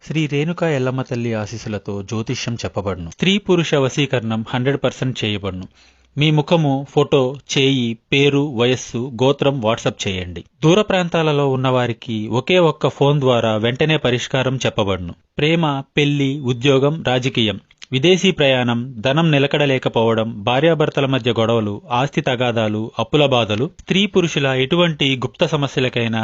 శ్రీ రేణుకా ఎల్లమ్మ తల్లి ఆశీస్సులతో జ్యోతిష్యం చెప్పబడును. స్త్రీ పురుష వశీకరణం 100% చేయబడును. మీ ముఖము, ఫోటో, చేయి, పేరు, వయస్సు, గోత్రం వాట్సాప్ చేయండి. దూర ప్రాంతాలలో ఉన్నవారికి ఒకే ఒక్క ఫోన్ ద్వారా వెంటనే పరిష్కారం చెప్పబడును. ప్రేమ, పెళ్లి, ఉద్యోగం, రాజకీయం, విదేశీ ప్రయాణం, ధనం నిలకడలేకపోవడం, భార్యాభర్తల మధ్య గొడవలు, ఆస్తి తగాదాలు, అప్పుల బాధలు, స్త్రీ పురుషుల ఎటువంటి గుప్త సమస్యలకైనా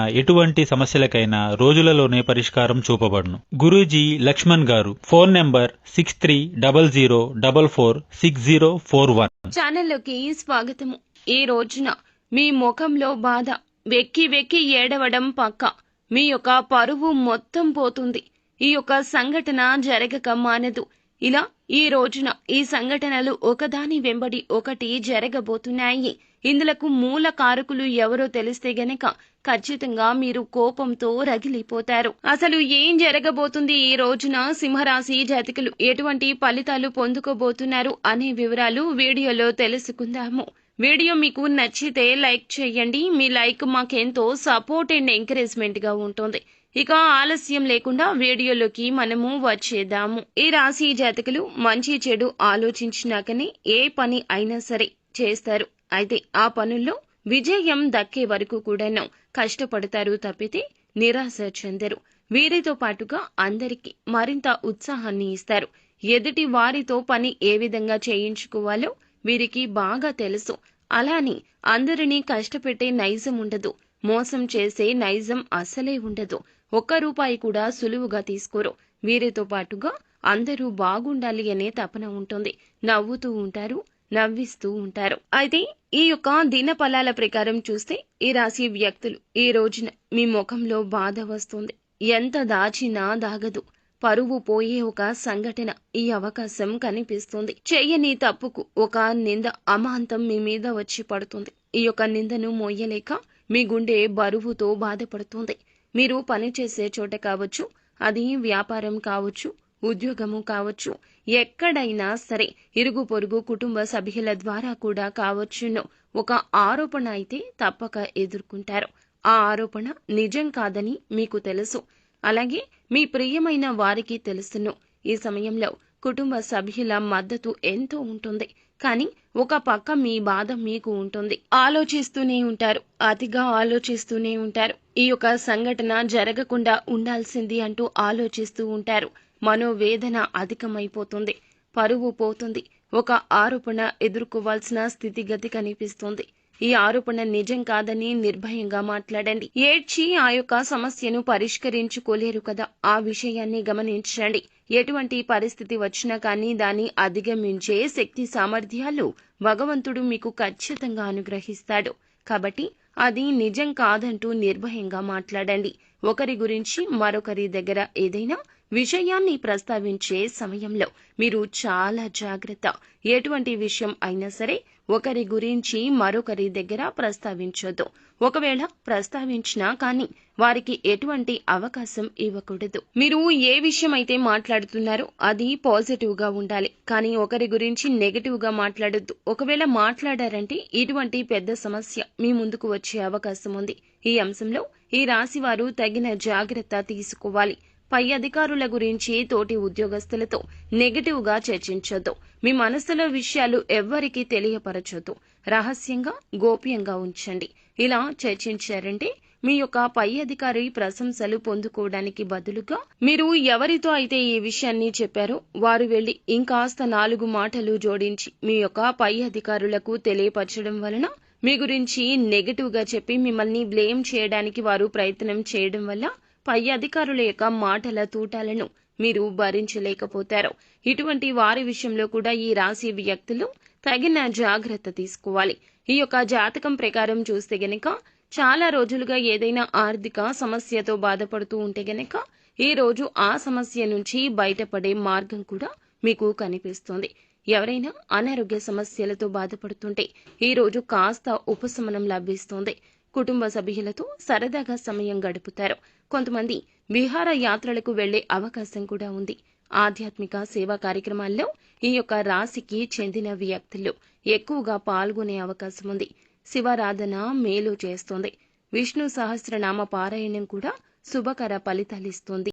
రోజులలోనే పరిష్కారం చూపబడును. గురూజీ లక్ష్మణ్ గారు. Phone number 6300446041. ఛానల్లోకి స్వాగతము. ఈ రోజున మీ ముఖంలో బాధ, వెక్కి వెక్కి ఏడవడం పక్క. మీ యొక్క పరువు మొత్తం పోతుంది. ఈ యొక్క సంఘటన జరగక మానదు. ఇలా ఈ రోజున ఈ సంఘటనలు ఒకదాని వెంబడి ఒకటి జరగబోతున్నాయి. ఇందులకు మూల కారకులు ఎవరో తెలిస్తే గనక ఖచ్చితంగా మీరు కోపంతో రగిలిపోతారు. అసలు ఏం జరగబోతుంది, ఈ రోజున సింహరాశి జాతకులు ఎటువంటి ఫలితాలు పొందుకోబోతున్నారు అనే వివరాలు వీడియోలో తెలుసుకుందాము. వీడియో మీకు నచ్చితే లైక్ చేయండి. మీ లైక్ మాకెంతో సపోర్ట్ అండ్ ఎంకరేజ్మెంట్ గా ఉంటుంది. ఇక ఆలస్యం లేకుండా వీడియోలోకి మనము వచ్చేద్దాము. ఈ రాశి జాతకులు మంచి చెడు ఆలోచించినాకనే ఏ పని అయినా సరే చేస్తారు. అయితే ఆ పనుల్లో విజయం దక్కే వరకు కూడాను కష్టపడతారు తప్పితే నిరాశ చెందరు. వీరితో పాటుగా అందరికీ మరింత ఉత్సాహాన్ని ఇస్తారు. ఎదుటి వారితో పని ఏ విధంగా చేయించుకోవాలో వీరికి బాగా తెలుసు. అలాని అందరినీ కష్టపెట్టే నైజం ఉండదు. మోసం చేసే నైజం అసలే ఉండదు. ఒక్క రూపాయి కూడా సులువుగా తీసుకోరు. వీరితో పాటుగా అందరూ బాగుండాలి అనే తపన ఉంటుంది. నవ్వుతూ ఉంటారు, నవ్విస్తూ ఉంటారు. అయితే ఈ యొక్క దిన ఫలాల ప్రకారం చూస్తే ఈ రాశి వ్యక్తులు ఈ రోజున మీ ముఖంలో బాధ వస్తుంది. ఎంత దాచినా దాగదు. పరువు పోయే ఒక సంఘటన ఈ అవకాశం కనిపిస్తుంది. చెయ్యని తప్పుకు ఒక నింద అమాంతం మీ మీద వచ్చి పడుతుంది. ఈ యొక్క నిందను మోయలేక మీ గుండె బరువుతో బాధపడుతుంది. మీరు పనిచేసే చోట కావచ్చు, అది వ్యాపారం కావచ్చు, ఉద్యోగము కావచ్చు, ఎక్కడైనా సరే ఇరుగు పొరుగు కుటుంబ సభ్యుల ద్వారా కూడా కావచ్చును ఒక ఆరోపణ అయితే తప్పక ఎదుర్కొంటారు. ఆ ఆరోపణ నిజం కాదని మీకు తెలుసు. అలాగే మీ ప్రియమైన వారికి తెలుసును. ఈ సమయంలో కుటుంబ సభ్యుల మద్దతు ఎంతో ఉంటుంది. కానీ ఒక పక్క మీ బాధ మీకు ఉంటుంది. ఆలోచిస్తూనే ఉంటారు, అతిగా ఆలోచిస్తూనే ఉంటారు. ఈ యొక్క సంఘటన జరగకుండా ఉండాల్సింది అంటూ ఆలోచిస్తూ ఉంటారు. మనోవేదన అధికమైపోతుంది. పరువు పోతుంది. ఒక ఆరోపణ ఎదుర్కోవాల్సిన స్థితిగతి కనిపిస్తుంది. ఈ ఆరోపణ నిజం కాదని నిర్భయంగా మాట్లాడండి. ఏడ్చి ఆ యొక్క సమస్యను పరిష్కరించుకోలేరు కదా, ఆ విషయాన్ని గమనించండి. ఎటువంటి పరిస్థితి వచ్చినా కానీ దాన్ని అధిగమించే శక్తి సామర్థ్యాలు భగవంతుడు మీకు ఖచ్చితంగా అనుగ్రహిస్తాడు. కాబట్టి అది నిజం కాదంటూ నిర్భయంగా మాట్లాడండి. ఒకరి గురించి మరొకరి దగ్గర ఏదైనా విషయాన్ని ప్రస్తావించే సమయంలో మీరు చాలా జాగ్రత్త. ఎటువంటి విషయం అయినా సరే ఒకరి గురించి మరొకరి దగ్గర ప్రస్తావించొద్దు. ఒకవేళ ప్రస్తావించినా కానీ వారికి ఎటువంటి అవకాశం ఇవ్వకూడదు. మీరు ఏ విషయం అయితే మాట్లాడుతున్నారో అది పాజిటివ్ గా ఉండాలి, కానీ ఒకరి గురించి నెగటివ్ గా మాట్లాడొద్దు. ఒకవేళ మాట్లాడారంటే ఇటువంటి పెద్ద సమస్య మీ ముందుకు వచ్చే అవకాశం ఉంది. ఈ అంశంలో ఈ రాశి వారు తగిన జాగ్రత్త తీసుకోవాలి. పై అధికారుల గురించి తోటి ఉద్యోగస్తులతో నెగటివ్ గా చర్చించొద్దు. మీ మనసులో విషయాలు ఎవ్వరికీ తెలియపరచొద్దు. రహస్యంగా, గోప్యంగా ఉంచండి. ఇలా చర్చించారంటే మీ యొక్క పై అధికారి ప్రశంసలు పొందుకోవడానికి బదులుగా మీరు ఎవరితో అయితే ఈ విషయాన్ని చెప్పారో వారు వెళ్లి ఇంకాస్త 4 మాటలు జోడించి మీ యొక్క పై అధికారులకు తెలియపరచడం వలన మీ గురించి నెగటివ్ గా చెప్పి మిమ్మల్ని బ్లేమ్ చేయడానికి వారు ప్రయత్నం చేయడం వల్ల పై అధికారుల యొక్క మాటల తూటాలను మీరు భరించలేకపోతారు. ఇటువంటి వారి విషయంలో కూడా ఈ రాశి వ్యక్తులు తగిన జాగ్రత్త తీసుకోవాలి. ఈ యొక్క జాతకం ప్రకారం చూస్తే గనక చాలా రోజులుగా ఏదైనా ఆర్థిక సమస్యతో బాధపడుతూ ఉంటే గనక ఈ రోజు ఆ సమస్య నుంచి బయటపడే మార్గం కూడా మీకు కనిపిస్తుంది. ఎవరైనా అనారోగ్య సమస్యలతో బాధపడుతుంటే ఈ రోజు కాస్త ఉపశమనం లభిస్తుంది. కుటుంబ సభ్యులతో సరదాగా సమయం గడుపుతారు. కొంతమంది విహార యాత్రలకు వెళ్లే అవకాశం కూడా ఉంది. ఆధ్యాత్మిక సేవా కార్యక్రమాల్లో ఈ యొక్క రాశికి చెందిన వ్యక్తులు ఎక్కువగా పాల్గొనే అవకాశం ఉంది. శివారాధన మేలు చేస్తుంది. విష్ణు సహస్రనామ పారాయణం కూడా శుభకర ఫలితాలిస్తుంది.